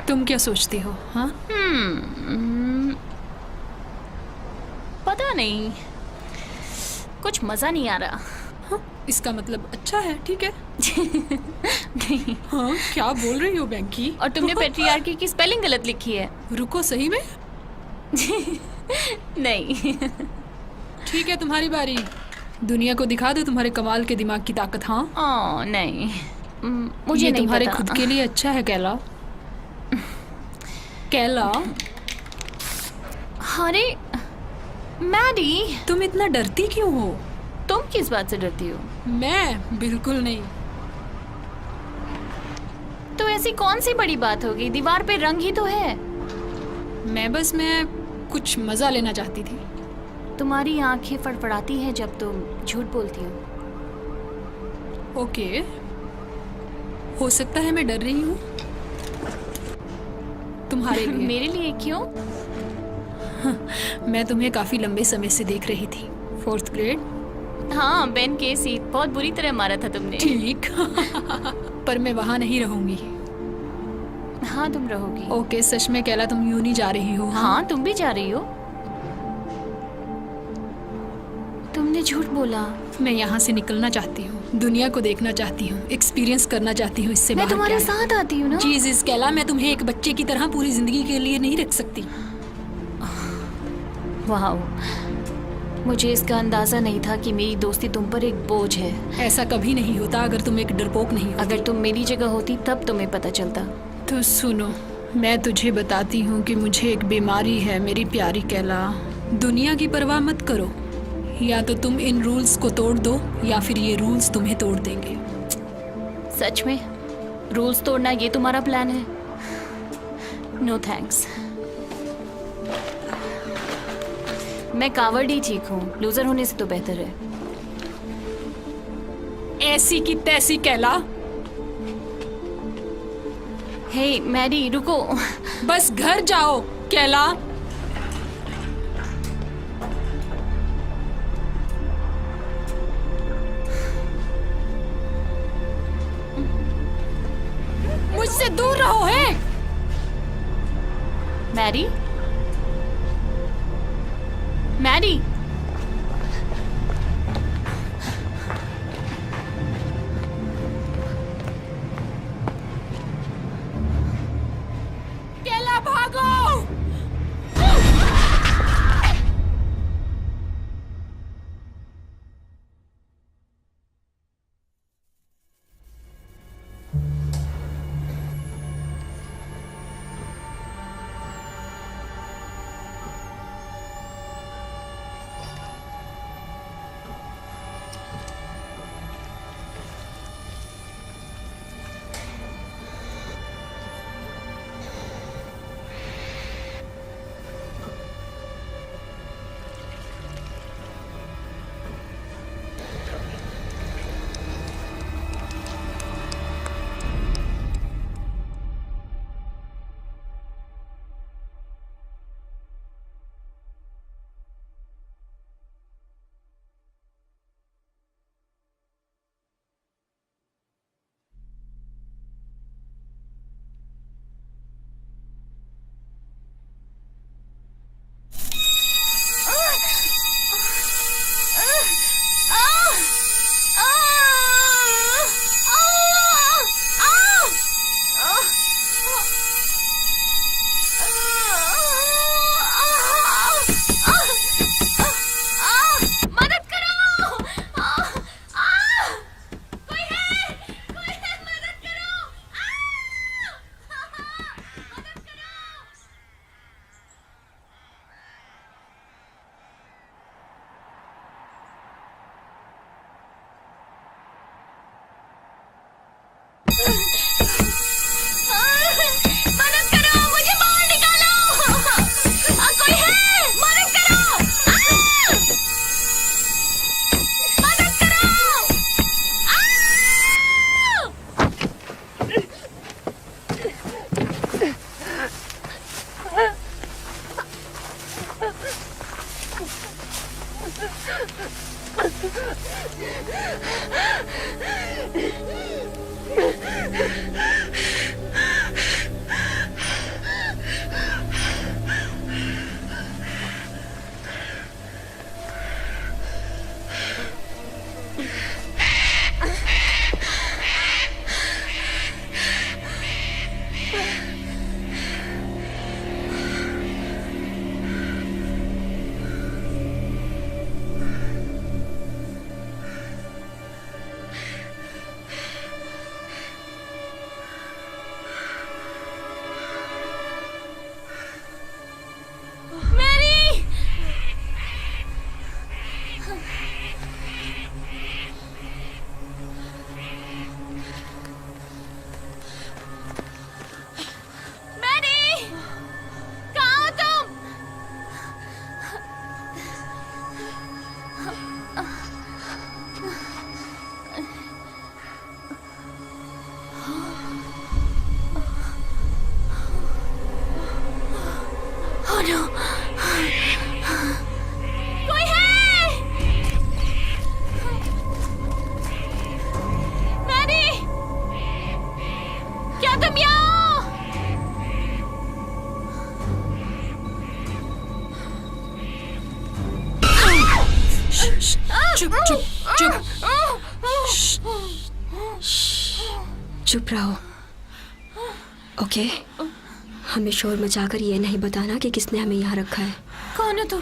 तुम क्या सोचती हो? हाँ, पता नहीं, कुछ मजा नहीं आ रहा। हाँ, इसका मतलब अच्छा है, ठीक है। नहीं। हाँ, क्या बोल रही हो बैंकी? और तुमने पेट्रियार्की की स्पेलिंग गलत लिखी है। रुको, सही में? नहीं। ठीक है, तुम्हारी बारी। दुनिया को दिखा दो तुम्हारे कमाल के दिमाग की ताकत। हाँ, ओह नहीं, मुझे ये नहीं तुम्हारे पता। खुद के लिए अच्छा है कैला। कैला, अरे मैडी, तुम इतना डरती क्यों हो? तुम किस बात से डरती हो? मैं बिल्कुल नहीं। तो ऐसी कौन सी बड़ी बात होगी, दीवार पे रंग ही तो है। मैं कुछ मजा लेना चाहती थी। तुम्हारी आंखें फड़फड़ाती हैं जब तुम झूठ बोलती हो। ओके, हो सकता है मैं डर रही हूँ तुम्हारे लिए। मेरे लिए क्यों? मैं तुम्हें काफी लंबे समय से देख रही थी। 4th grade. हाँ, बेन केसी, बहुत बुरी तरह मारा था तुमने। ठीक। पर मैं वहां नहीं रहूंगी। हाँ, तुम रहोगी। ओके, सच में कैला तुम यूं नहीं जा रही हो? हाँ, तुम भी जा रही हो। तुमने झूठ बोला। मैं यहाँ से निकलना चाहती हूँ, दुनिया को देखना चाहती हूँ, एक्सपीरियंस करना चाहती हूँ इससे मैं बाहर। तुम्हारे क्या है? साथ आती हूँ ना। जीसस कैला, मैं तुम्हें एक बच्चे की तरह पूरी जिंदगी के लिए नहीं रख सकती। वाह, मुझे इसका अंदाजा नहीं था कि मेरी दोस्ती तुम पर एक बोझ है। ऐसा कभी नहीं होता अगर तुम एक डरपोक नहीं हो। अगर तुम मेरी जगह होती तब तुम्हें पता चलता। तो सुनो, मैं तुझे बताती हूँ कि मुझे एक बीमारी है मेरी प्यारी कैला। दुनिया की परवाह मत करो, या तो तुम इन रूल्स को तोड़ दो या फिर ये रूल्स तुम्हें तोड़ देंगे। सच में? रूल्स तोड़ना ये तुम्हारा प्लान है? No thanks. मैं कावर्ड ही ठीक हूँ, लूजर होने से तो बेहतर है। ऐसी की तैसी कैला। हे मैरी, रुको। बस घर जाओ कैला। मुझसे दूर रहो। है मैरी, मैरी, कैला, भागो। चुप चुप चुप। चुप रहो, ओके? हमें शोर मचाकर ये नहीं बताना कि किसने हमें यहाँ रखा है। कौन हो तुम?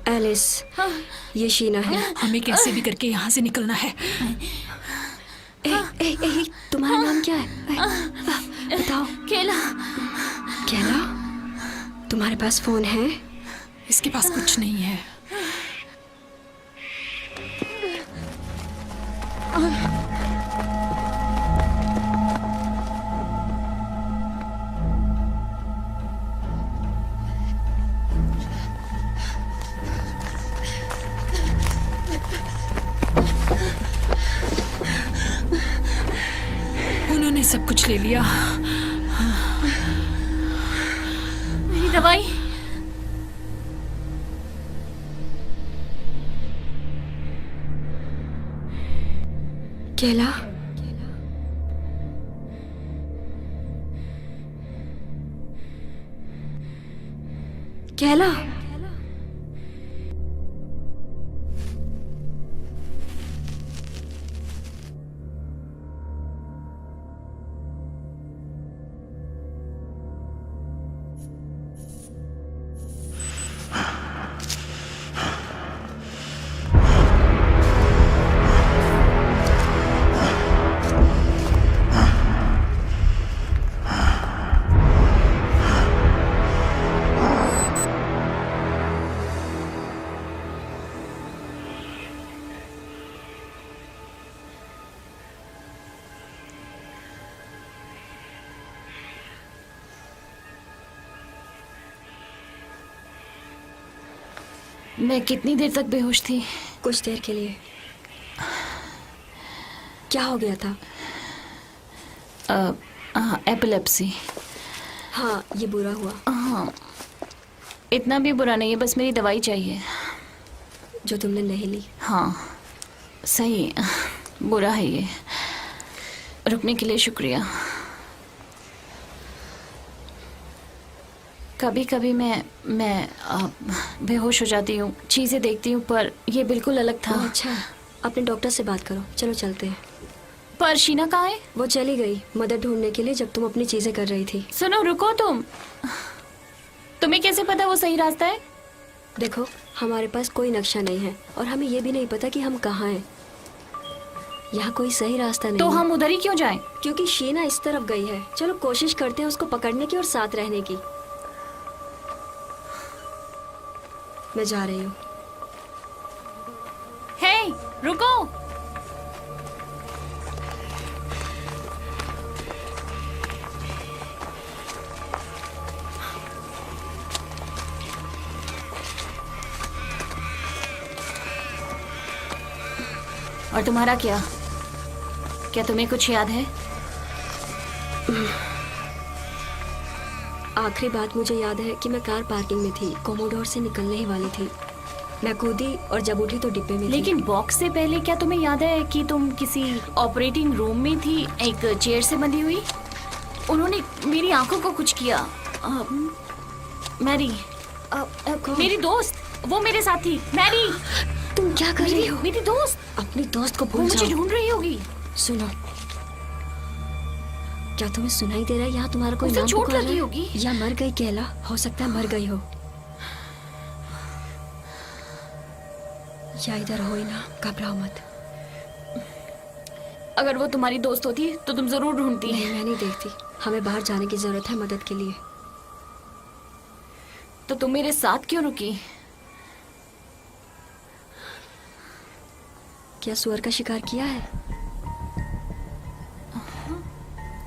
एलिस, ये शीना है। हमें कैसे भी करके यहाँ से निकलना है। तुम्हारा नाम क्या है? बताओ। केला। केला, तुम्हारे पास फोन है? इसके पास कुछ नहीं है। उन्होंने सब कुछ ले लिया। मेरी दवाई। केला, केला, मैं कितनी देर तक बेहोश थी? कुछ देर के लिए। क्या हो गया था? एपिलेप्सी। हाँ, ये बुरा हुआ। हाँ, इतना भी बुरा नहीं है, बस मेरी दवाई चाहिए। जो तुमने नहीं ली। हाँ, सही। बुरा है ये। रुकने के लिए शुक्रिया। कभी कभी मैं बेहोश हो जाती हूँ, चीज़ें देखती हूँ, पर ये बिल्कुल अलग था। अच्छा, अपने डॉक्टर से बात करो। चलो चलते हैं। पर शीना कहाँ है? वो चली गई मदद ढूंढने के लिए जब तुम अपनी चीजें कर रही थी। सुनो, रुको तुम। तुम्हें कैसे पता वो सही रास्ता है? देखो, हमारे पास कोई नक्शा नहीं है और हमें ये भी नहीं पता कि हम कहाँ हैं। यहाँ कोई सही रास्ता नहीं तो है। हम उधर ही क्यों जाएं? क्योंकि शीना इस तरफ गई है। चलो कोशिश करते हैं उसको पकड़ने की और साथ रहने की। मैं जा रही हूँ। हे, रुको। और तुम्हारा क्या? क्या तुम्हें कुछ याद है? आखिरी बात मुझे याद है कि मैं कार पार्किंग में थी, कोमोडोर से निकलने ही वाली थी। मैं कूदी और जब उठी तो डिब्बे में लेकिन बॉक्स से पहले क्या तुम्हें याद है कि तुम किसी ऑपरेटिंग रूम में थी, एक चेयर से बंधी हुई? उन्होंने मेरी आंखों को कुछ किया। मैरी, मेरी दोस्त, वो मेरे साथ थी। मैरी, तुम क्या कर रही हो? मेरी दोस्त। अपनी दोस्त को वो भूल मुझे जाओ। ढूंढ रही होगी। सुनो, क्या तुम्हें सुनाई दे रहा है? यहाँ तुम्हारा कोई उसे नाम चोट पुकार रहा लगी है? होगी। या मर गई केला? हो सकता है मर गई हो। या इधर हो ही ना, घबराओ मत। अगर वो तुम्हारी दोस्त होती तो तुम जरूर ढूंढती। नहीं, मैं नहीं देखती। हमें बाहर जाने की जरूरत है मदद के लिए। तो तुम मेरे साथ क्यों रुकी? क्या सुअर का शिकार किया है?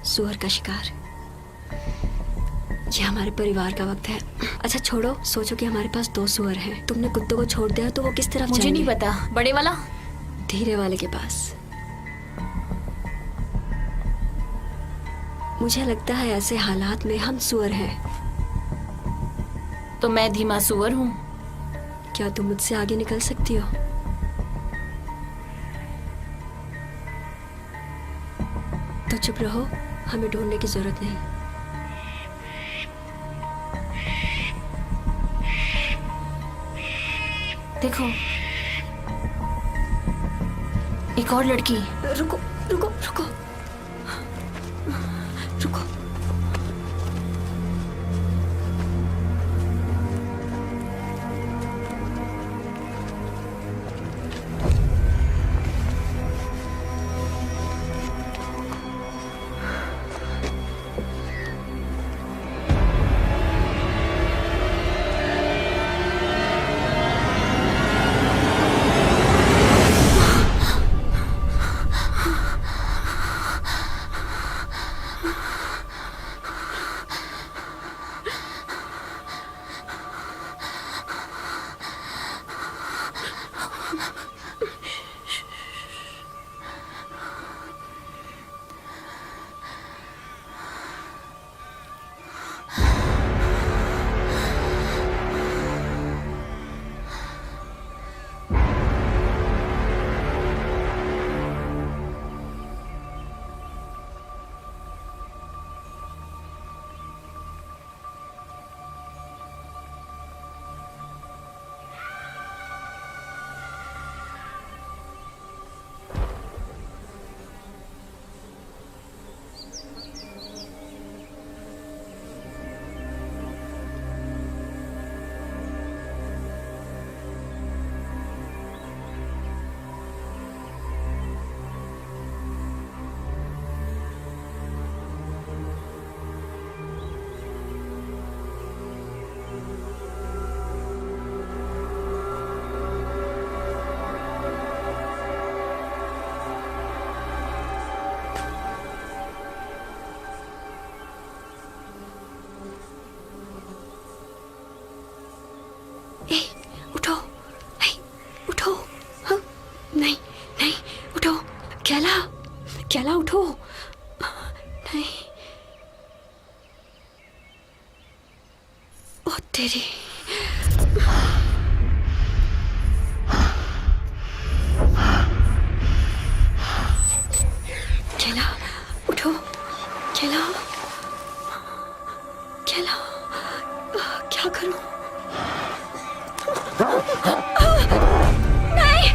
सुअर का शिकार। ये हमारे परिवार का वक्त है। अच्छा छोड़ो, सोचो कि हमारे पास 2 सुअर हैं। तुमने कुत्तों को छोड़ दिया तो वो किस तरफ मुझे जाएंगे? नहीं पता। बड़े वाला? धीरे वाले के पास। मुझे लगता है ऐसे हालात में हम सुअर हैं। तो मैं धीमा सुअर हूँ। क्या तुम मुझसे आगे निकल सकती हो? तो चुप रहो, हमें ढूंढने की जरूरत नहीं। देखो, एक और लड़की। रुको रुको रुको रुको। उठो, हे, उठो। हाँ, नहीं नहीं उठो। कैला, कैला उठो। नहीं। ओ तेरी। कैला उठो। कैला, कैला, क्या करूं? नहीं।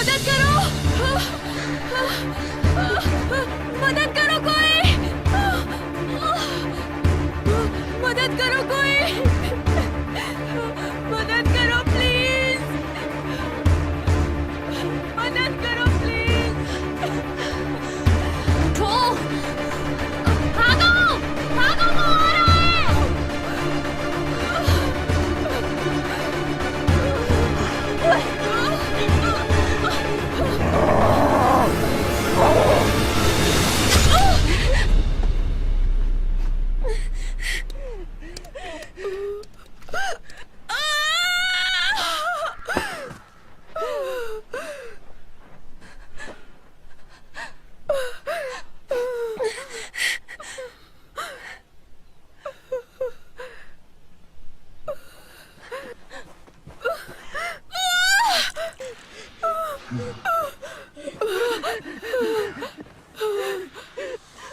मदद करो, मदद करो कोई, मदद करो कोई, मदद करो प्लीज, मदद करो प्लीज। उठो, भागो, भागो, वो आ रहा है।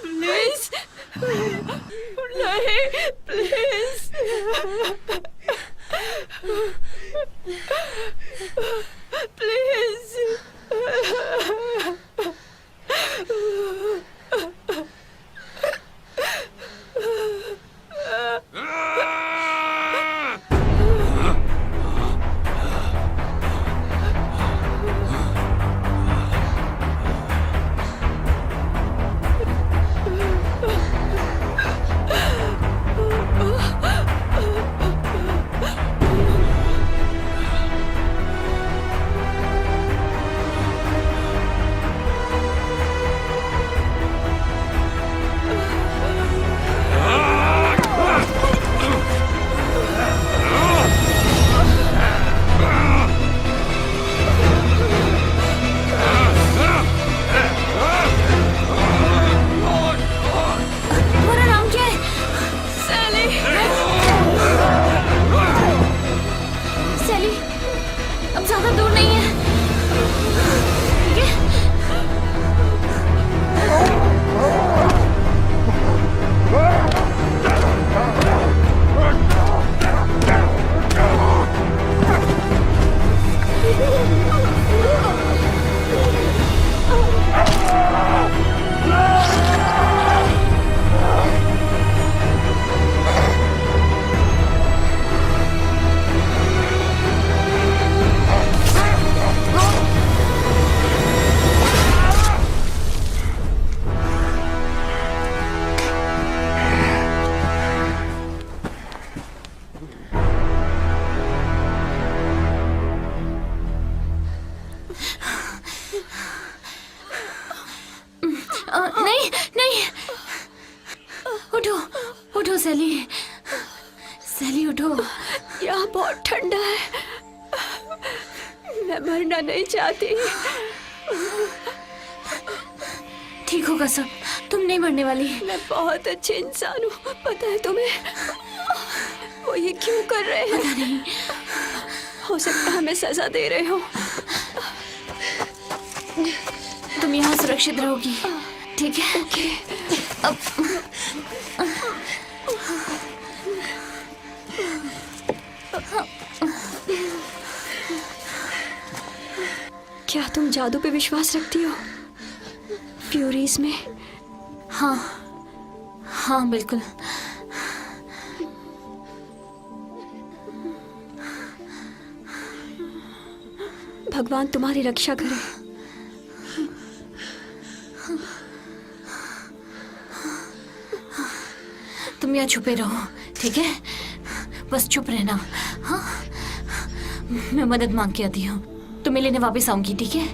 प्लीज नहीं, प्लीज प्लीज। नहीं नहीं, उठो उठो सैली, सैली उठो। यहाँ बहुत ठंडा है, मैं मरना नहीं चाहती। ठीक होगा सब, तुम नहीं मरने वाली। मैं बहुत अच्छे इंसान हूँ, पता है तुम्हें? वो ये क्यों कर रहे हैं? पता नहीं, हो सकता है हमें सजा दे रहे हो। तुम यहाँ सुरक्षित रहोगी, ठीक है? ओके। अब क्या तुम जादू पे विश्वास रखती हो? फ्यूरीज में? हाँ हाँ बिल्कुल। भगवान तुम्हारी रक्षा करे। तुम यहाँ छुपे रहो, ठीक है? बस चुप रहना, हाँ? मैं मदद मांग के आती हूँ, तुम्हें लेने वापस आऊंगी, ठीक है?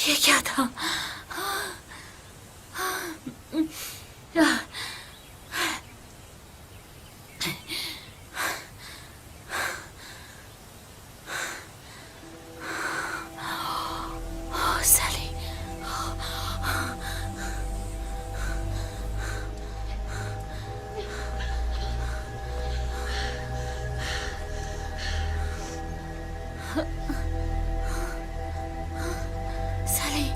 ये क्या था? सैली, सैली,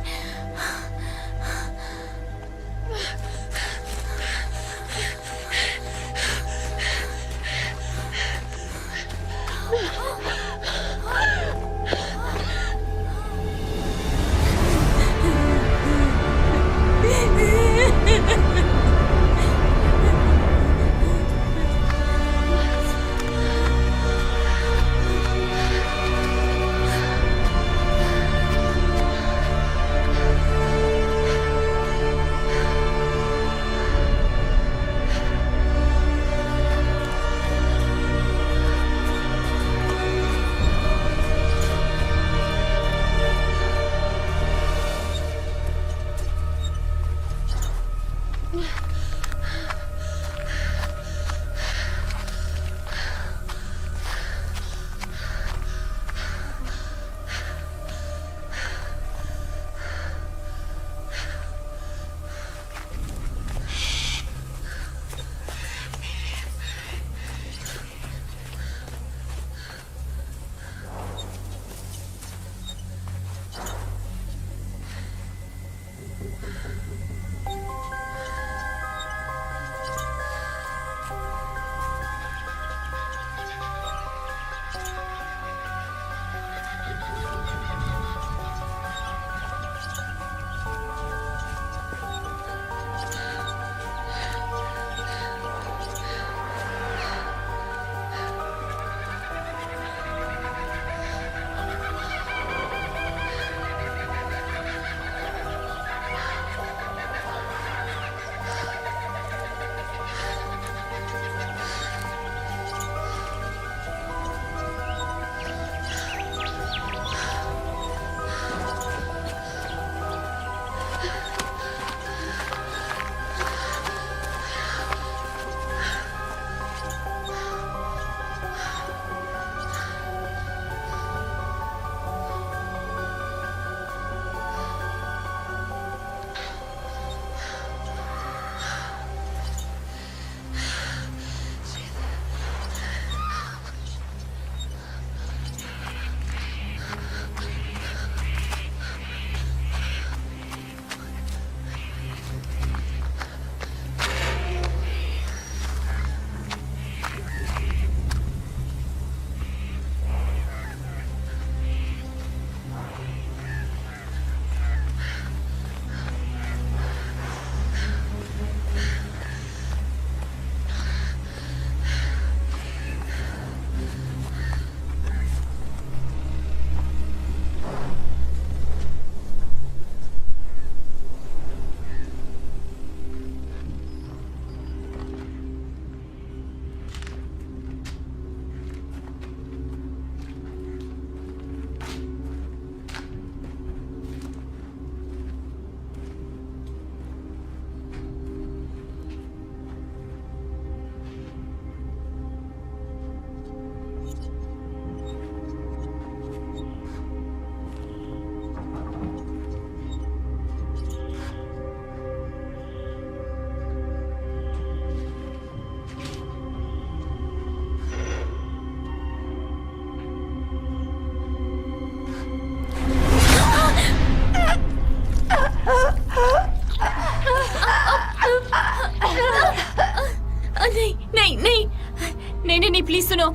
सुनो,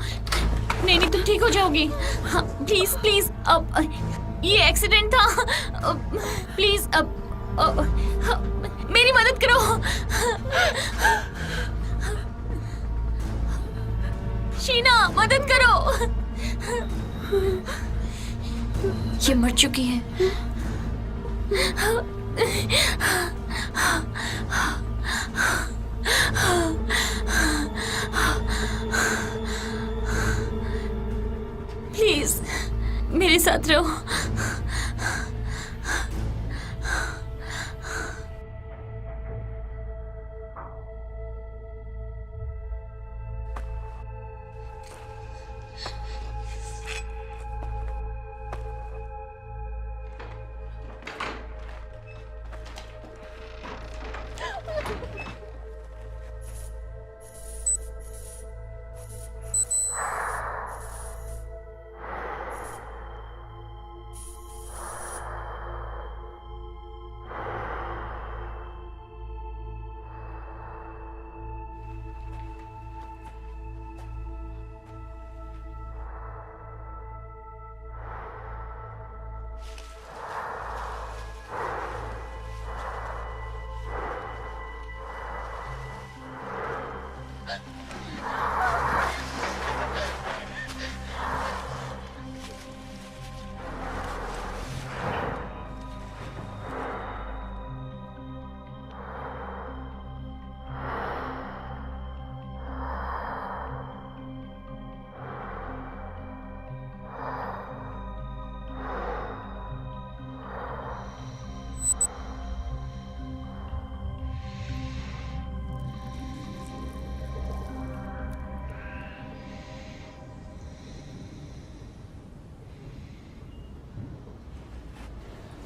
नहीं नहीं तुम ठीक हो जाओगी। हाँ प्लीज प्लीज, अब ये एक्सीडेंट था, प्लीज अब मेरी मदद करो। शीना मदद करो। ये मर चुकी है। प्लीज मेरे साथ रहो।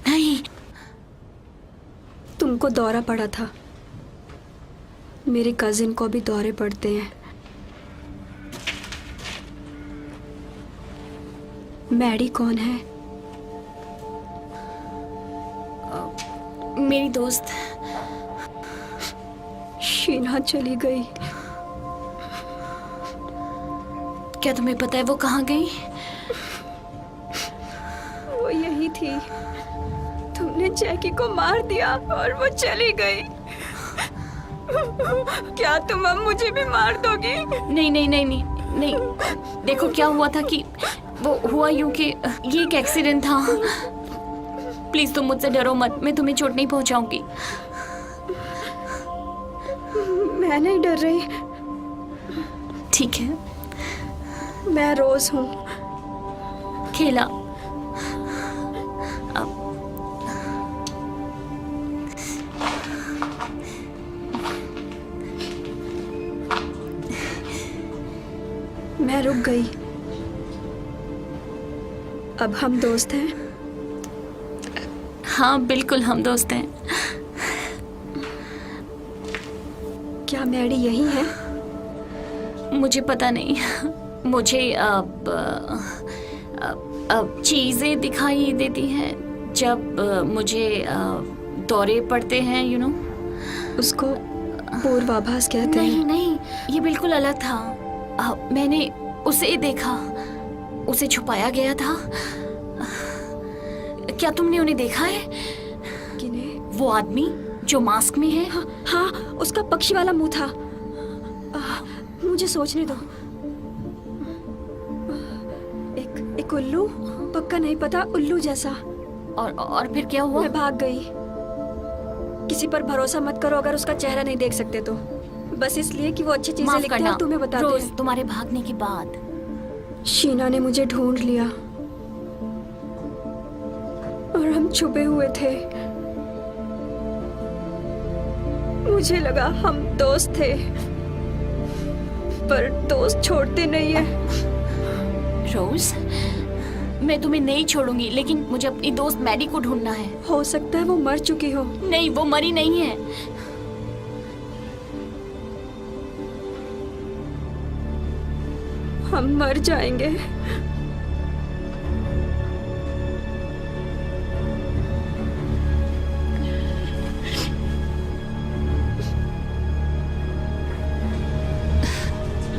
नहीं, तुमको दौरा पड़ा था, मेरे कजिन को भी दौरे पड़ते हैं। मैडी कौन है? मेरी दोस्त। शीना चली गई। क्या तुम्हें पता है वो कहाँ गई? वो यही थी। तुमने जैकी को मार दिया और वो चली गई। क्या तुम अब मुझे भी मार दोगी? नहीं नहीं नहीं नहीं नहीं, देखो क्या हुआ था कि वो हुआ यूं कि ये एक एक्सीडेंट था। प्लीज तुम मुझसे डरो मत, मैं तुम्हें चोट नहीं पहुंचाऊंगी। मैं नहीं डर रही। ठीक है, मैं रोज हूँ। खेला। मैं रुक गई। अब हम दोस्त हैं। हाँ बिल्कुल हम दोस्त हैं। क्या मैडी यही है? मुझे पता नहीं। मुझे अब चीजें दिखाई देती हैं जब मुझे दौरे पड़ते हैं, यू नो। उसको पूर्वाभास कहते नहीं हैं। नहीं, ये बिल्कुल अलग था। मैंने उसे देखा, उसे छुपाया गया था। क्या तुमने उन्हें देखा है? किन्हें? वो आदमी जो मास्क में है। हाँ, उसका पक्षी वाला मुंह था। मुझे सोचने दो। एक उल्लू, पक्का नहीं पता, उल्लू जैसा। और फिर क्या हुआ? मैं भाग गई। किसी पर भरोसा मत करो अगर उसका चेहरा नहीं देख सकते तो। बस इसलिए कि वो अच्छी चीजें माफ लिखते हैं करना, और तुम्हें बताते रोज हैं। तुम्हारे भागने के बाद शीना ने मुझे ढूंढ लिया और हम छुपे हुए थे। मुझे लगा हम दोस्त थे, पर दोस्त छोड़ते नहीं है। रोज, मैं तुम्हें नहीं छोड़ूंगी, लेकिन मुझे अपनी दोस्त मैडी को ढूंढना है। हो सकता है वो मर चुकी हो। नहीं, वो मरी नहीं है। हम मर जाएंगे।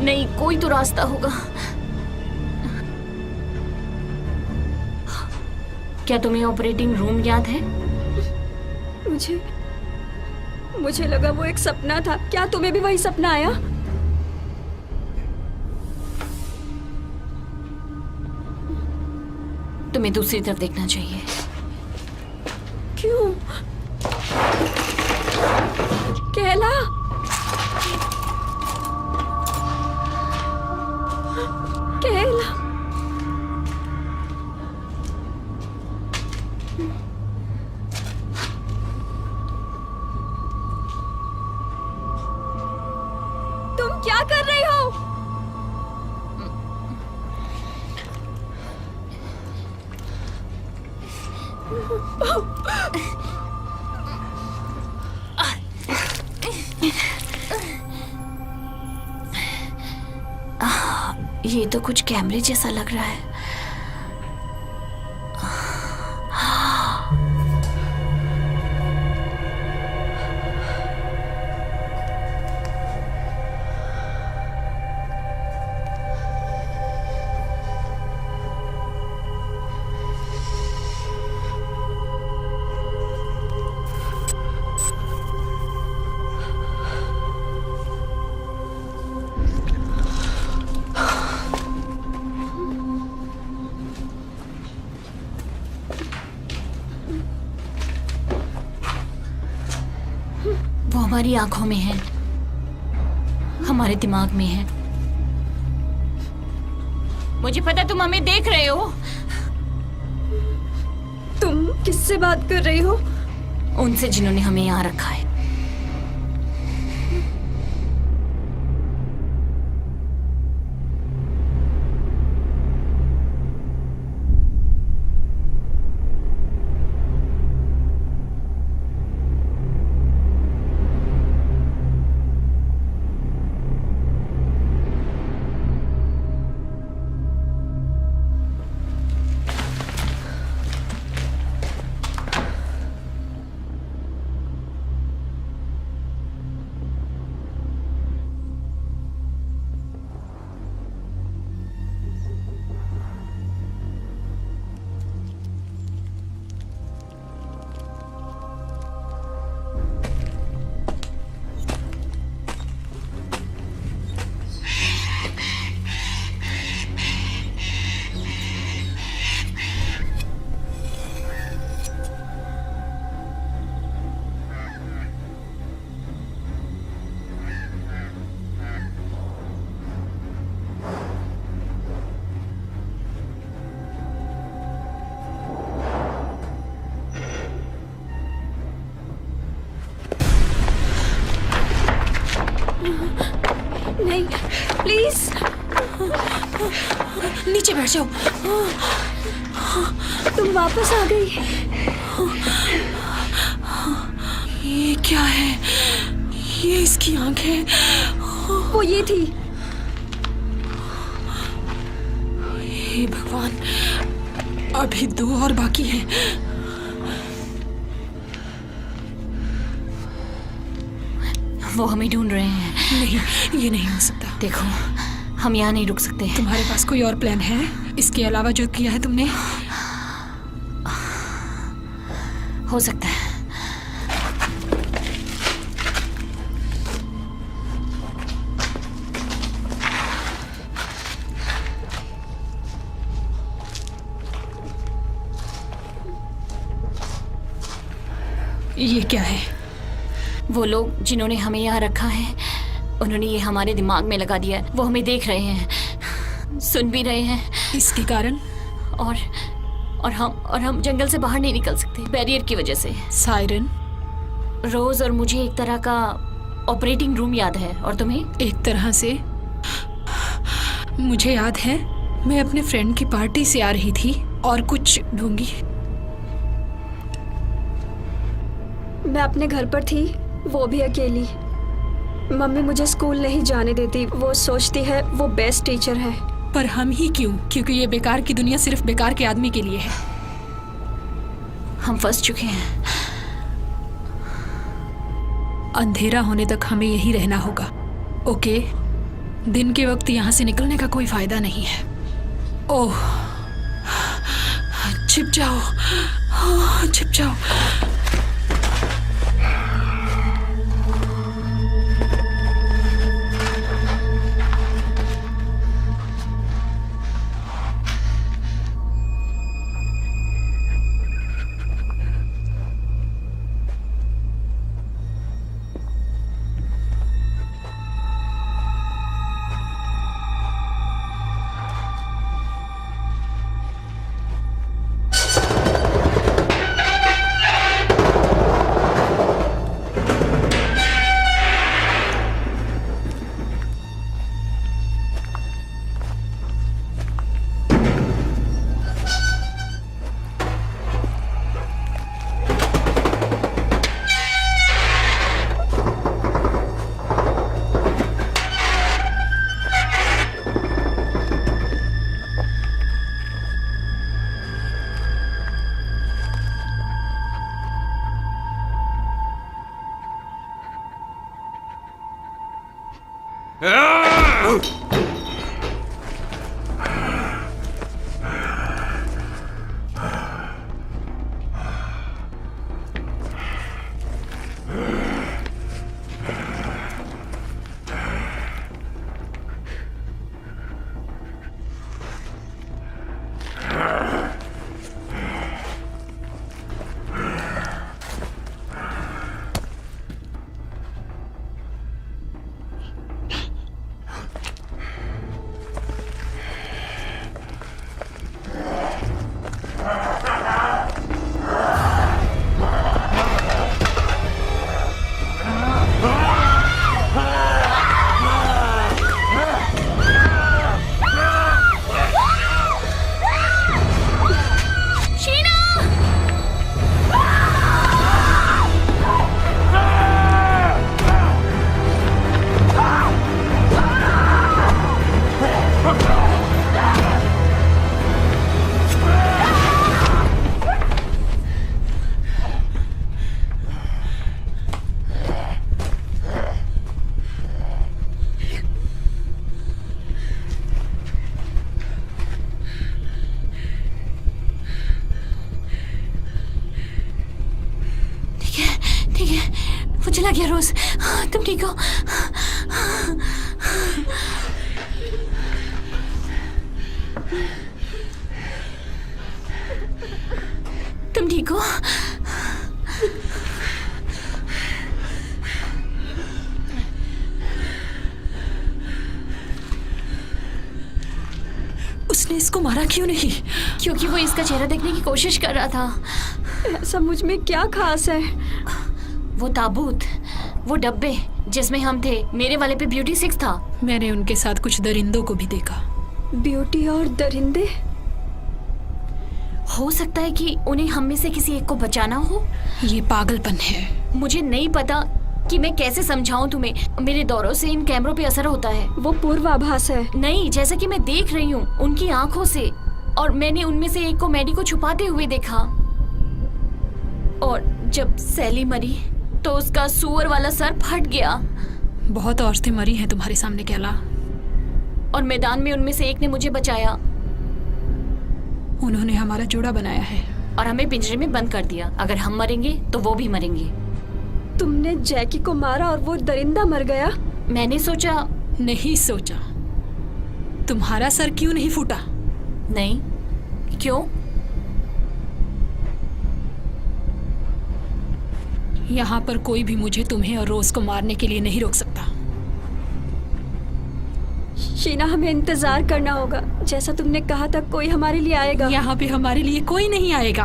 नहीं, कोई तो रास्ता होगा। क्या तुम्हें ऑपरेटिंग रूम याद है? मुझे लगा वो एक सपना था। क्या तुम्हें भी वही सपना आया? तुम्हें दूसरी तरफ देखना चाहिए। क्यों? केला, केला। तुम क्या कर रही हो? ये तो कुछ कैमरे जैसा लग रहा है। वो हमारी आंखों में है, हमारे दिमाग में है। मुझे पता तुम हमें देख रहे हो। तुम किससे बात कर रही हो? उनसे जिन्होंने हमें यहाँ रखा है। नहीं, प्लीज नीचे बैठ जाओ। तुम वापस आ गई। ये क्या है? ये इसकी आंखें। वो ये थी। हे भगवान, अभी 2 और बाकी हैं। वो हमें ढूंढ रहे हैं। नहीं, ये नहीं हो सकता। देखो, हम यहाँ नहीं रुक सकते। तुम्हारे पास कोई और प्लान है इसके अलावा जो किया है तुमने? हो सकता है। ये क्या है? वो लोग जिन्होंने हमें यहाँ रखा है, उन्होंने ये हमारे दिमाग में लगा दिया है। वो हमें देख रहे हैं, सुन भी रहे हैं। इसके कारण? और हम जंगल से बाहर नहीं निकल सकते, बैरियर की वजह से। सायरन, रोज और मुझे एक तरह का ऑपरेटिंग रूम याद है, और तुम्हें? एक तरह से मुझे याद है, मैं अपने फ्रेंड की पार्टी से आ रही थी और कुछ ढूंढी। मैं अपने घर पर थी, वो भी अकेली। मम्मी मुझे स्कूल नहीं जाने देती। वो सोचती है वो बेस्ट टीचर है। पर हम ही क्यों? क्योंकि ये बेकार की दुनिया सिर्फ बेकार के आदमी के लिए है। हम फंस चुके हैं। अंधेरा होने तक हमें यहीं रहना होगा। ओके, दिन के वक्त यहाँ से निकलने का कोई फायदा नहीं है। ओह, छिप जाओ, छिप जाओ। वो चला गया। रोज, तुम ठीक हो? तुम ठीक हो? उसने इसको मारा क्यों नहीं? क्योंकि वो इसका चेहरा देखने की कोशिश कर रहा था। ऐसा मुझ में क्या खास है? वो ताबूत, वो डब्बे जिसमें हम थे, मेरे वाले पे ब्यूटी 6 था। मैंने उनके साथ कुछ दरिंदों को भी देखा। ब्यूटी और दरिंदे? हो सकता है कि उन्हें हम में से किसी एक को बचाना हो। ये पागलपन है। मुझे नहीं पता कि मैं कैसे समझाऊं तुम्हें। मेरे दौरों से इन कैमरों पे असर होता है। वो पूर्वाभास है। नहीं, जैसा कि मैं देख रही हूँ उनकी आंखों से, और मैंने उनमें से एक को मैडी को छुपाते हुए देखा। और जब सैली मरी तो उसका सुअर वाला सर फट गया। बहुत औरतें मरी हैं तुम्हारे सामने कैला, और मैदान में उनमें से एक ने मुझे बचाया। उन्होंने हमारा जोड़ा बनाया है और हमें पिंजरे में बंद कर दिया। अगर हम मरेंगे तो वो भी मरेंगे। तुमने जैकी को मारा और वो दरिंदा मर गया? मैंने सोचा। नहीं सोचा। तुम्हारा सर क्यों नहीं फूटा? नहीं। क्यों? यहाँ पर कोई भी मुझे, तुम्हें और रोज को मारने के लिए नहीं रोक सकता। शीना, हमें इंतजार करना होगा। जैसा तुमने कहा था, कोई हमारे लिए आएगा। यहाँ पे हमारे लिए कोई नहीं आएगा।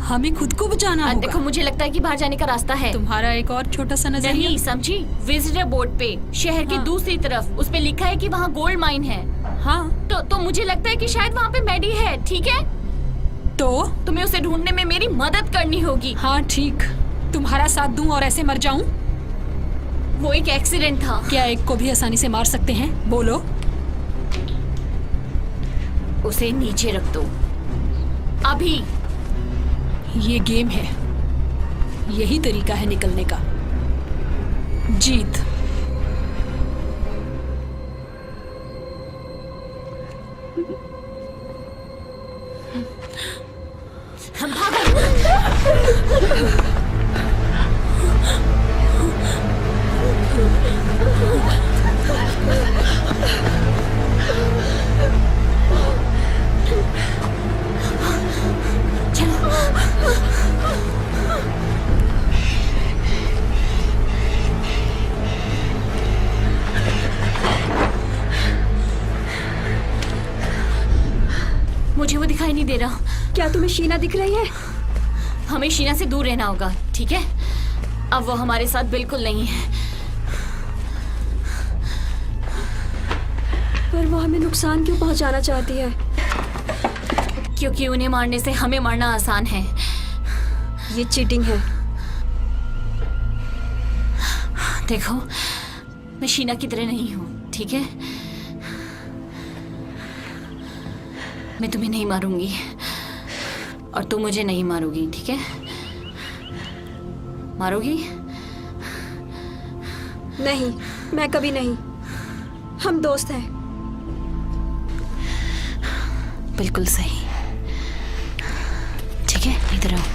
हमें खुद को बचाना होगा। देखो, मुझे लगता है कि बाहर जाने का रास्ता है। तुम्हारा एक और छोटा सा नजरिया। नहीं समझी? विजिटर बोर्ड पे शहर की दूसरी तरफ उस पे लिखा है कि वहाँ गोल्ड माइन है। हाँ, तो मुझे लगता है कि शायद वहाँ पे मैडी है। ठीक है, तो तुम्हें उसे ढूंढने में मेरी मदद करनी होगी। हाँ ठीक, तुम्हारा साथ दूं और ऐसे मर जाऊं? वो एक एक्सीडेंट था। क्या एक को भी आसानी से मार सकते हैं? बोलो। उसे नीचे रख दो अभी। ये गेम है, यही तरीका है निकलने का। जीत। मुझे वो दिखाई नहीं दे रहा। क्या तुम्हें शीना दिख रही है? हमें शीना से दूर रहना होगा, ठीक है? अब वो हमारे साथ बिल्कुल नहीं है। पर वो हमें नुकसान क्यों पहुंचाना चाहती है? क्योंकि उन्हें मारने से हमें मारना आसान है। ये चीटिंग है। देखो, मैं शीना की तरह नहीं हूँ, ठीक है? मैं तुम्हें नहीं मारूंगी और तुम मुझे नहीं मारोगी, ठीक है? मारोगी? नहीं, मैं कभी नहीं। हम दोस्त हैं। बिल्कुल सही। ठीक है, इधर आओ।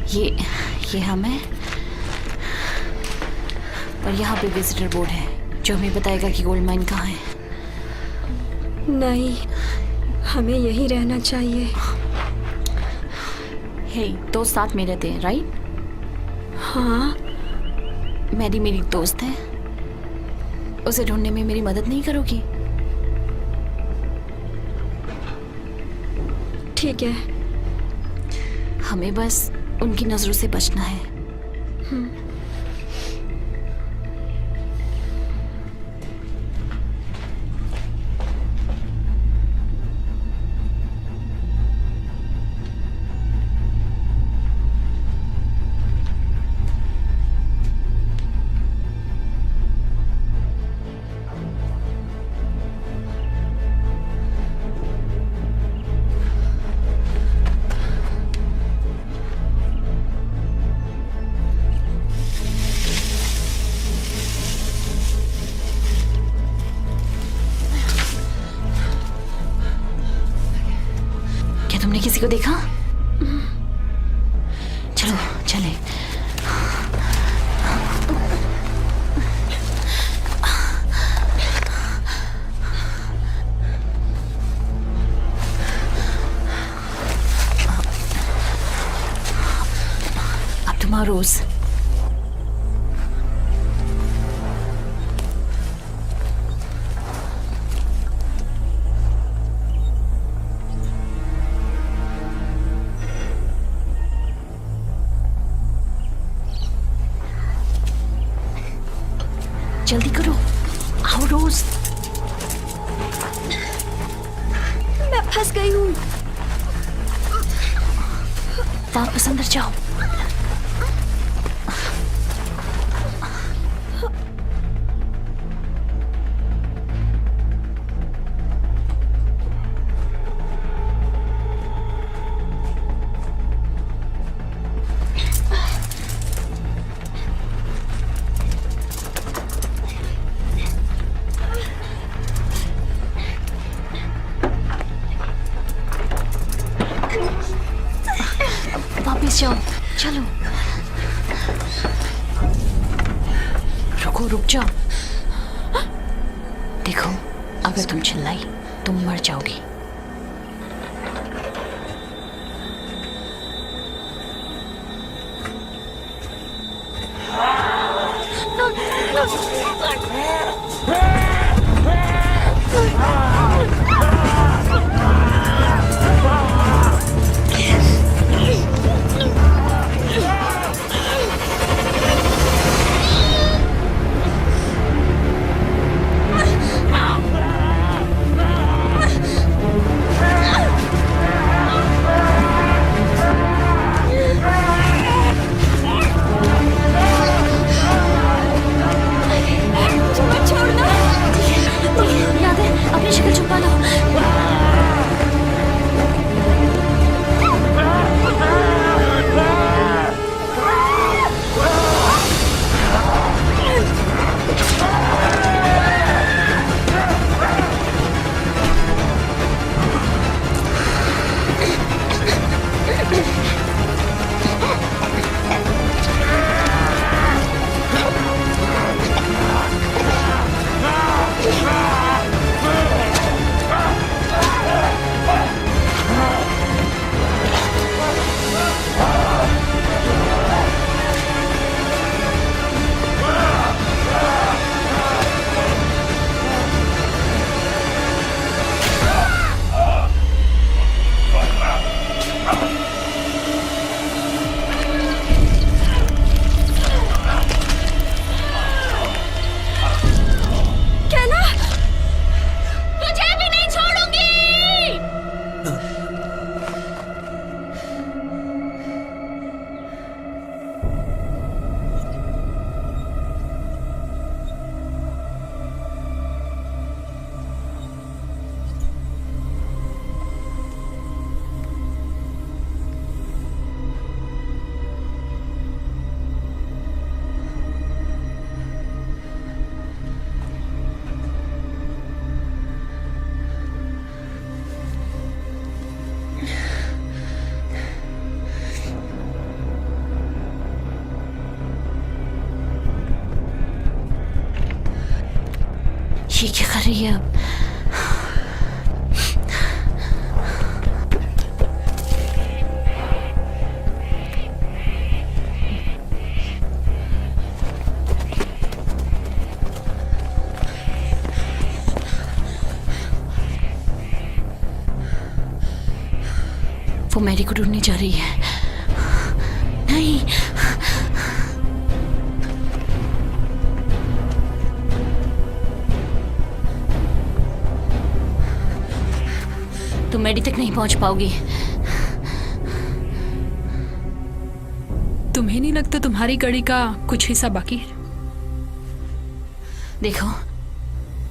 ये हम है और यहाँ पे विजिटर बोर्ड है जो हमें बताएगा कि गोल्ड माइन कहाँ है। नहीं, हमें यहीं रहना चाहिए। हे, दोस्त साथ में रहते हैं, राइट? हाँ। मैरी मेरी दोस्त है। उसे ढूंढने में मेरी मदद नहीं करोगी? ठीक है। हमें बस उनकी नजरों से बचना है। तुमने किसी को देखा? चलो चले। अब तुम्हारा रोज जल्दी करो, आओ रोज। मैं फंस गई हूँ। वापस अंदर जाओ। वापस जाओ, चलो। रुको, रुक जाओ। देखो, अगर तुम चिल्लाई तुम मर जाओगी। मत छोड़ना। रही है अब। वो मैरी को ढूंढने जा रही है। नहीं, तुम मैडी तक नहीं पहुंच पाओगी। तुम्हें नहीं लगता तुम्हारी कड़ी का कुछ हिस्सा बाकी है? देखो,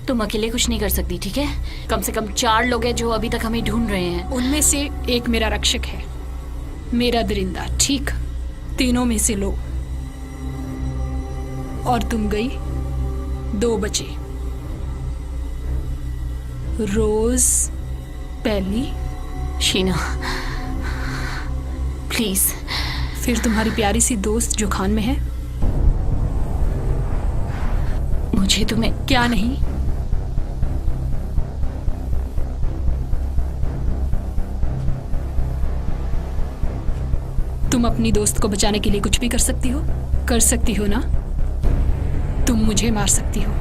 तुम अकेले कुछ नहीं कर सकती, ठीक है? कम से कम 4 लोग हैं जो अभी तक हमें ढूंढ रहे हैं। उनमें से एक मेरा रक्षक है, मेरा दरिंदा, ठीक? तीनों में से लो। और तुम गई, 2 बचे। रोज, पहली, शीना, प्लीज। फिर तुम्हारी प्यारी सी दोस्त जो खान में है। मुझे तुम्हें क्या नहीं? तुम अपनी दोस्त को बचाने के लिए कुछ भी कर सकती हो? कर सकती हो ना? तुम मुझे मार सकती हो,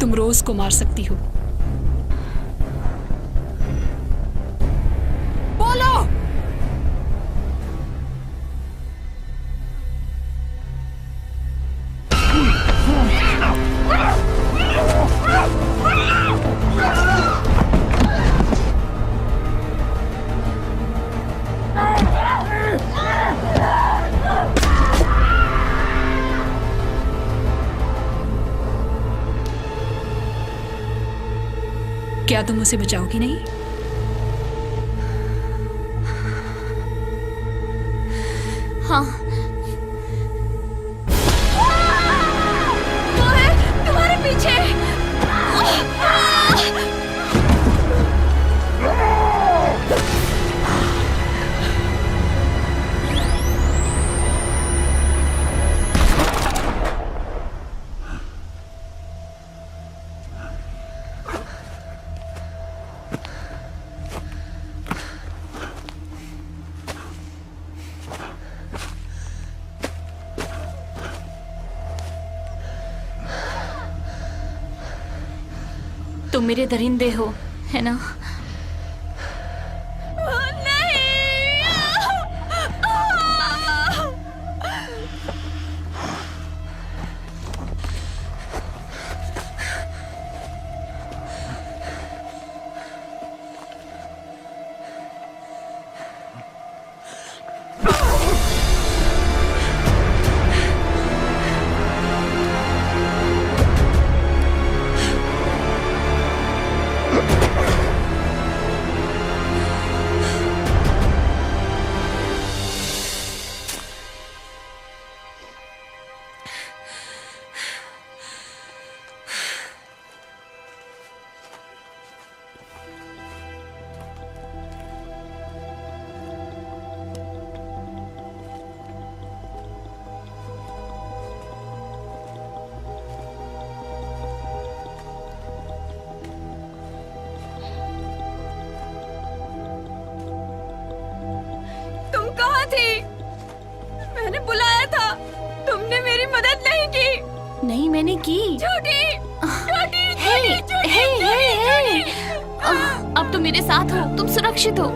तुम रोज को मार सकती हो। बोलो। क्या तुम उसे बचाओगी नहीं? हाँ। वो है तुम्हारे पीछे। तुम मेरे दरिंदे हो, है ना? मैंने बुलाया था, तुमने मेरी मदद नहीं की। नहीं, मैंने की। झूठी, झूठी, हे, झूठी, हे, हे, हे। झूठी। अब तुम मेरे साथ हो, तुम सुरक्षित हो।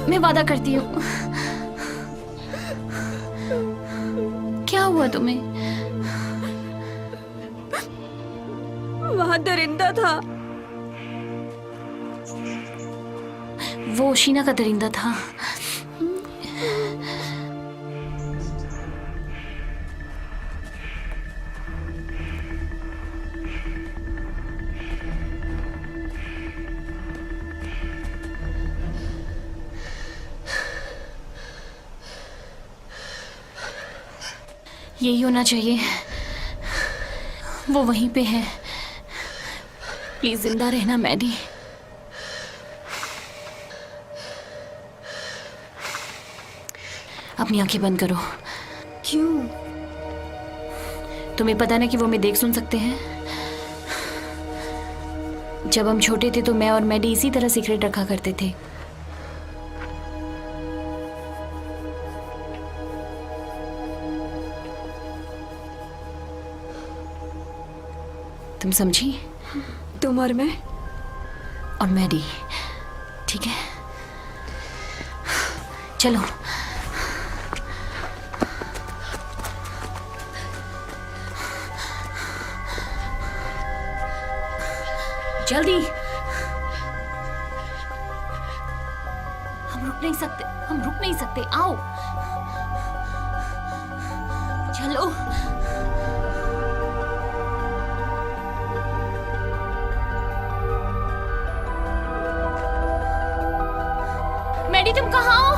मैं वादा करती हूँ। क्या हुआ तुम्हें? वहाँ दरिंदा था। वो शीना का दरिंदा था। यही होना चाहिए। वो वहीं पे है। प्लीज जिंदा रहना मैडी। अपनी आंखें बंद करो। क्यों? तुम्हें पता ना कि वो हमें देख सुन सकते हैं। जब हम छोटे थे तो मैं और मैडी इसी तरह सीक्रेट रखा करते थे। तुम समझी? तुम और मैं? और मैडी, ठीक है? चलो। जल्दी। हम रुक नहीं सकते, आओ। चलो। मैडी तुम कहाँ हो?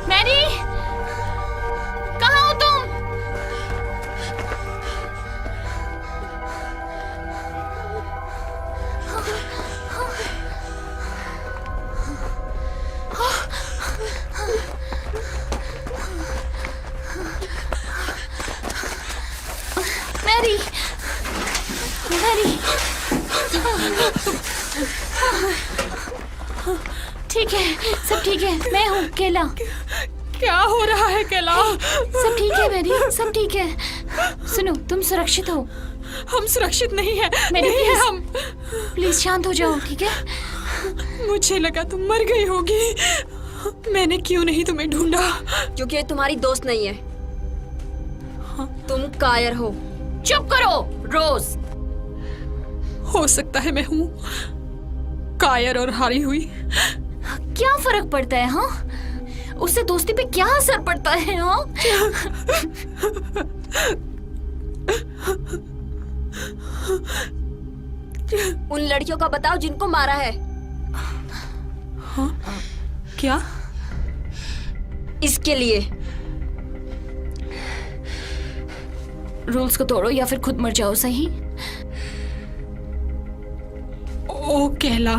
मैडी कहाँ हो तुम? मैरी, मैरी, ठीक है, सब ठीक है। मैं हूँ केला। क्या हो रहा है केला? सब ठीक है मैरी, सब ठीक है। सुनो, तुम सुरक्षित हो। हम सुरक्षित नहीं है। मैरी नहीं है प्लीज, हम। प्लीज शांत हो जाओ, ठीक है? मुझे लगा तुम मर गई होगी। मैंने क्यों नहीं तुम्हें ढूंढा? क्योंकि ये तुम्हारी दोस्त नहीं है। तुम कायर हो। चुप करो रोज। हो सकता है मैं हूँ कायर और हारी हुई। क्या फर्क पड़ता है? हाँ, उससे दोस्ती पे क्या असर पड़ता है? हाँ, उन लड़कियों का बताओ जिनको मारा है। हाँ? क्या? इसके लिए रूल्स को तोड़ो या फिर खुद मर जाओ, सही? ओ केला,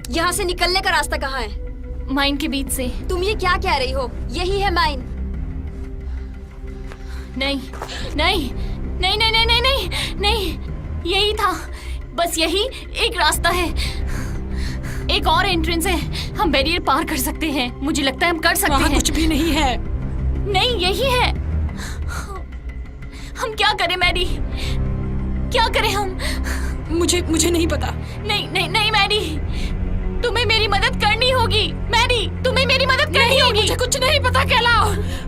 यहाँ से निकलने का रास्ता कहाँ है? माइन के बीच से। तुम ये क्या कह रही हो? यही है माइन। नहीं नहीं नहीं नहीं नहीं नहीं नहीं नहीं, यही था, बस यही एक रास्ता है। एक और एंट्रेंस है, हम बैरियर पार कर सकते हैं। मुझे लगता है हम कर सकते वहाँ हैं। कुछ भी नहीं है। नहीं, यही है। हम क्या करें मैडी, क्या करें हम? मुझे नहीं पता। नहीं नहीं नहीं मैडी, तुम्हें मेरी मदद करनी होगी। मैडी, तुम्हें मेरी मदद करनी होगी। मुझे कुछ नहीं पता केला।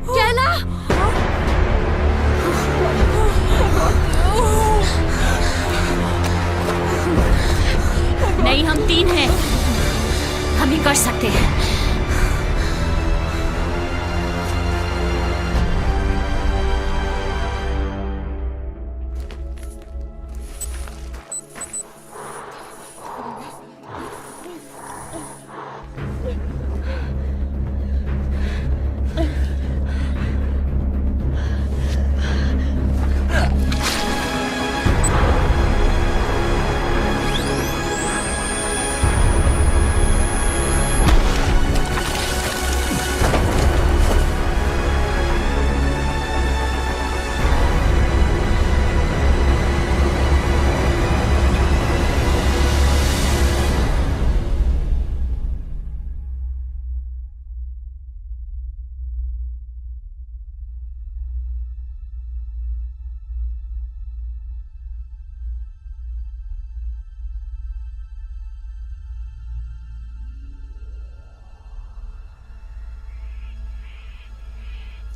केला, नहीं, हम 3 हैं, हम ही कर सकते हैं।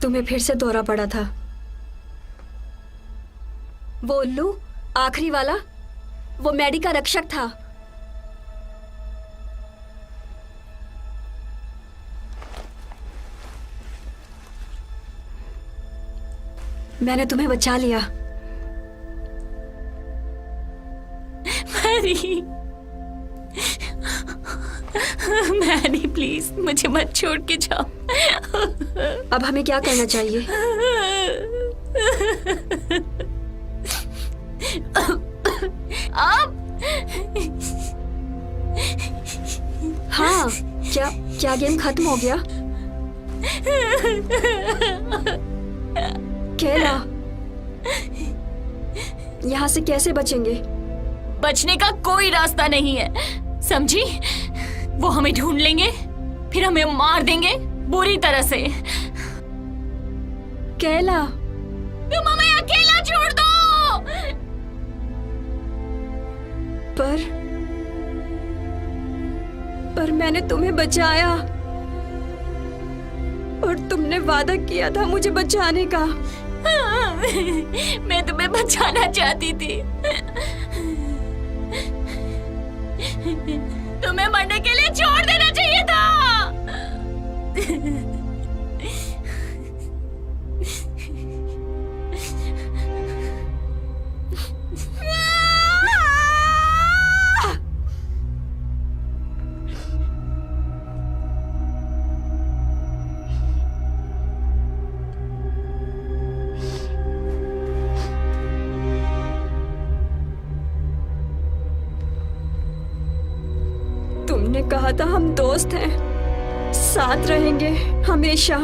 तुम्हें फिर से दौरा पड़ा था। वो उल्लू, आखिरी वाला, वो मैडी का रक्षक था। मैंने तुम्हें बचा लिया। मैरी, मैरी प्लीज मुझे मत छोड़ के जाओ। अब हमें क्या करना चाहिए? अब हाँ, क्या गेम खत्म हो गया? केला, यहाँ से कैसे बचेंगे? बचने का कोई रास्ता नहीं है, समझी? वो हमें ढूंढ लेंगे, फिर हमें मार देंगे बुरी तरह से। केला, तुम हमें अकेला छोड़ दो। पर मैंने तुम्हें बचाया और तुमने वादा किया था मुझे बचाने का। मैं तुम्हें बचाना चाहती थी। तुम्हें मरने के लिए छोड़ देना चाहिए था। तुमने कहा था हम दोस्त हैं, साथ रहेंगे हमेशा।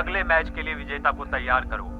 अगले मैच के लिए विजेता को तैयार करो।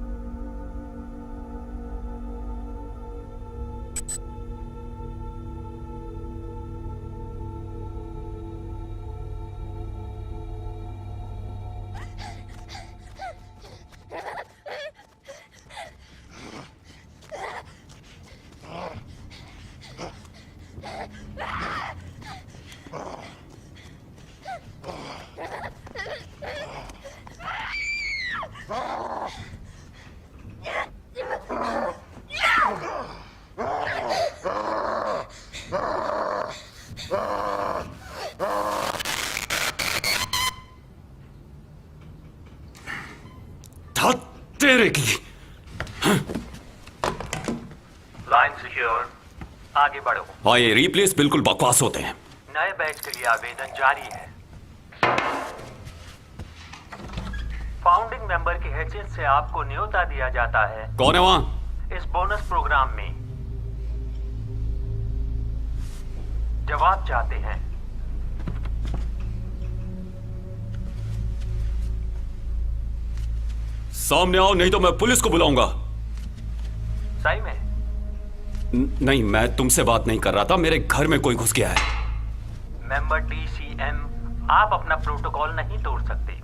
तेरे की लाइन सिक्योर, आगे बढ़ो। हाँ, ये रिप्लेस बिल्कुल बकवास होते हैं। नए बैच के लिए आवेदन जारी है। फाउंडिंग मेंबर की हैसियत से आपको न्योता दिया जाता है कौन है वहाँ? इस बोनस प्रोग्राम में। जवाब चाहते हैं? सामने आओ, नहीं तो मैं पुलिस को बुलाऊंगा। सही में? नहीं, मैं तुमसे बात नहीं कर रहा था, मेरे घर में कोई घुस गया है। मेंबर DCM, आप अपना प्रोटोकॉल नहीं तोड़ सकते।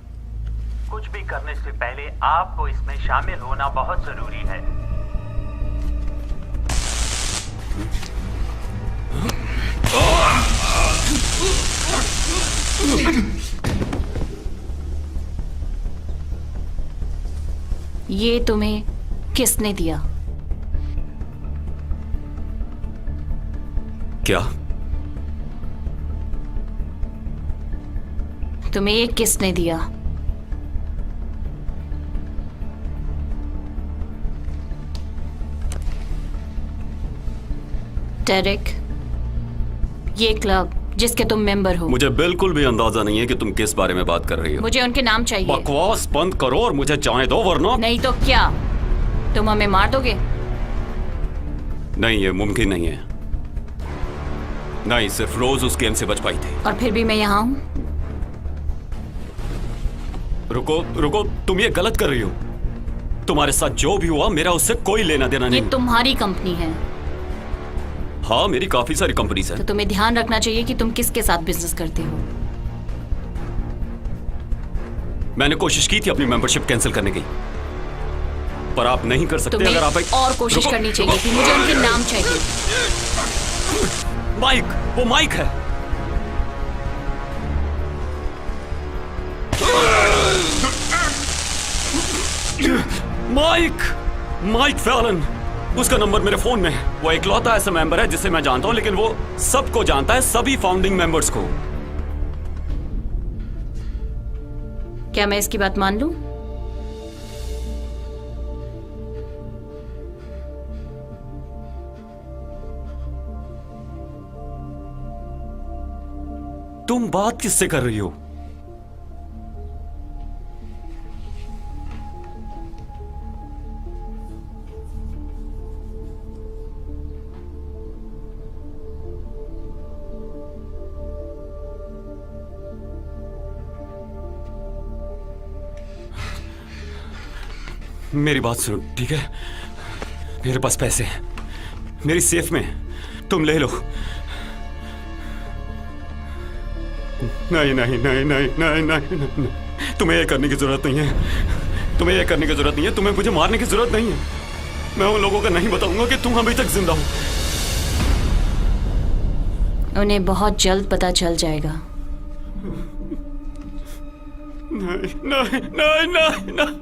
कुछ भी करने से पहले आपको इसमें शामिल होना बहुत जरूरी है। ये तुम्हें किसने दिया? क्या? तुम्हें ये किसने दिया? डेरेक, ये क्लब जिसके तुम मेंबर हो। मुझे बिल्कुल भी अंदाजा नहीं है कि तुम किस बारे में बात कर रही हो। मुझे उनके नाम चाहिए। बकवास बंद करो और मुझे जाने दो, वरना नहीं तो क्या, तुम हमें मार दोगे? नहीं, ये मुमकिन नहीं है। नहीं, सिर्फ रोज उस गेम से बच पाई थी। और फिर भी मैं यहाँ हूँ। रुको रुको, तुम ये गलत कर रही हो। तुम्हारे साथ जो भी हुआ, मेरा उससे कोई लेना देना ये नहीं। तुम्हारी कंपनी है, हाँ, मेरी काफी सारी कंपनीज तो हैं। तुम्हें ध्यान रखना चाहिए कि तुम किसके साथ बिजनेस करते हो। मैंने कोशिश की थी अपनी मेंबरशिप कैंसिल करने की, पर आप नहीं कर सकते। तुम्हें अगर आप और कोशिश रुको, करनी चाहिए थी। मुझे उनके नाम चाहिए। माइक, वो माइक है। माइक फैलन, उसका नंबर मेरे फोन में है। वो इकलौता ऐसा मेंबर है जिसे मैं जानता हूं, लेकिन वो सबको जानता है, सभी फाउंडिंग मेंबर्स को। क्या मैं इसकी बात मान लूं? तुम बात किससे कर रही हो? मेरी बात सुनो, ठीक है? मेरे पास पैसे हैं, मेरी सेफ में, तुम ले लो। नहीं नहीं नहीं नहीं नहीं नहीं नहीं, तुम्हें ये करने की जरूरत नहीं है। तुम्हें ये करने की जरूरत नहीं है। तुम्हें मुझे मारने की जरूरत नहीं है। मैं उन लोगों को नहीं बताऊंगा कि तुम अभी तक जिंदा हो। उन्हें बहुत जल्द पता चल जाएगा। नहीं नहीं नहीं नहीं नहीं।